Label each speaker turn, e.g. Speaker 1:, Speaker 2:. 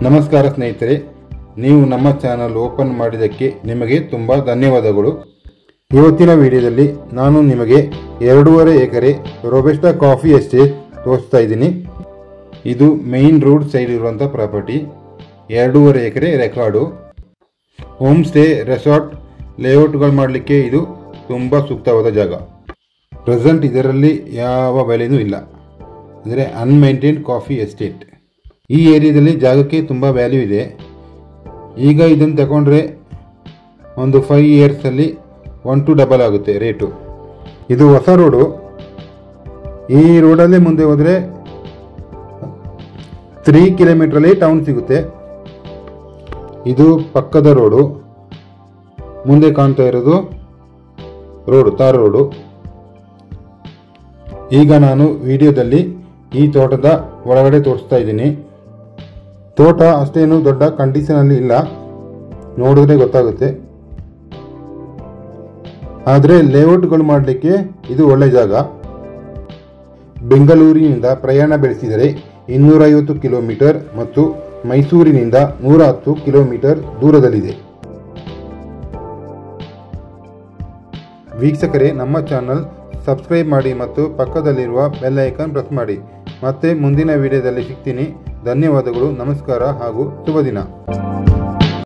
Speaker 1: ನಮಸ್ಕಾರ ಸ್ನೇಹಿತರೆ, ನೀವು ನಮ್ಮ ಚಾನಲ್ ಓಪನ್ ಮಾಡಿದ್ದಕ್ಕೆ ನಿಮಗೆ ತುಂಬ ಧನ್ಯವಾದಗಳು. ಇವತ್ತಿನ ವಿಡಿಯೋದಲ್ಲಿ ನಾನು ನಿಮಗೆ 2.5 ಎಕರೆ ರೋಬಸ್ಟಾ ಕಾಫಿ ಎಸ್ಟೇಟ್ ತೋರಿಸ್ತಾ ಇದ್ದೀನಿ. ಇದು ಮೇನ್ ರೋಡ್ ಸೈಡ್ ಇರುವಂಥ ಪ್ರಾಪರ್ಟಿ. 2.5 ಎಕರೆ ರೆಕಾರ್ಡು. ಹೋಮ್ ಸ್ಟೇ, ರೆಸಾರ್ಟ್ ಲೇಔಟ್ಗಳು ಮಾಡಲಿಕ್ಕೆ ಇದು ತುಂಬ ಸೂಕ್ತವಾದ ಜಾಗ. ಪ್ರೆಸೆಂಟ್ ಇದರಲ್ಲಿ ಯಾವ ಬೆಲೆಯೂ ಇಲ್ಲ, ಅಂದರೆ ಅನ್ಮೈಂಟೈನ್ಡ್ ಕಾಫಿ ಎಸ್ಟೇಟ್. ಈ ಏರಿಯಾದಲ್ಲಿ ಜಾಗಕ್ಕೆ ತುಂಬ ವ್ಯಾಲ್ಯೂ ಇದೆ. ಈಗ ಇದನ್ನು ತಗೊಂಡ್ರೆ ಒಂದು 5 ಇಯರ್ಸಲ್ಲಿ 1 to ಡಬಲ್ ಆಗುತ್ತೆ ರೇಟು. ಇದು ಹೊಸ ರೋಡು. ಈ ರೋಡಲ್ಲೇ ಮುಂದೆ ಹೋದರೆ 3 ಕಿಲೋಮೀಟ್ರಲ್ಲಿ ಟೌನ್ ಸಿಗುತ್ತೆ. ಇದು ಪಕ್ಕದ ರೋಡು. ಮುಂದೆ ಕಾಣ್ತಾ ಇರೋದು ರೋಡು, ತಾರ್ ರೋಡು. ಈಗ ನಾನು ವಿಡಿಯೋದಲ್ಲಿ ಈ ತೋಟದ ಒಳಗಡೆ ತೋರಿಸ್ತಾ ಇದ್ದೀನಿ. ತೋಟ ಅಷ್ಟೇನು ದೊಡ್ಡ ಕಂಡೀಷನಲ್ಲಿ ಇಲ್ಲ, ನೋಡಿದ್ರೆ ಗೊತ್ತಾಗುತ್ತೆ. ಆದರೆ ಲೇಔಟ್ಗಳು ಮಾಡಲಿಕ್ಕೆ ಇದು ಒಳ್ಳೆ ಜಾಗ. ಬೆಂಗಳೂರಿನಿಂದ ಪ್ರಯಾಣ ಬೆಳೆಸಿದರೆ 250 ಕಿಲೋಮೀಟರ್ ಮತ್ತು ಮೈಸೂರಿನಿಂದ 110 ಕಿಲೋಮೀಟರ್ ದೂರದಲ್ಲಿದೆ. ವೀಕ್ಷಕರೇ, ನಮ್ಮ ಚಾನಲ್ ಸಬ್ಸ್ಕ್ರೈಬ್ ಮಾಡಿ ಮತ್ತು ಪಕ್ಕದಲ್ಲಿರುವ ಬೆಲ್ ಐಕಾನ್ ಪ್ರೆಸ್ ಮಾಡಿ. ಮತ್ತೆ ಮುಂದಿನ ವಿಡಿಯೋದಲ್ಲಿ ಸಿಗ್ತೀನಿ. ಧನ್ಯವಾದಗಳು, ನಮಸ್ಕಾರ ಹಾಗೂ ಶುಭ ದಿನ.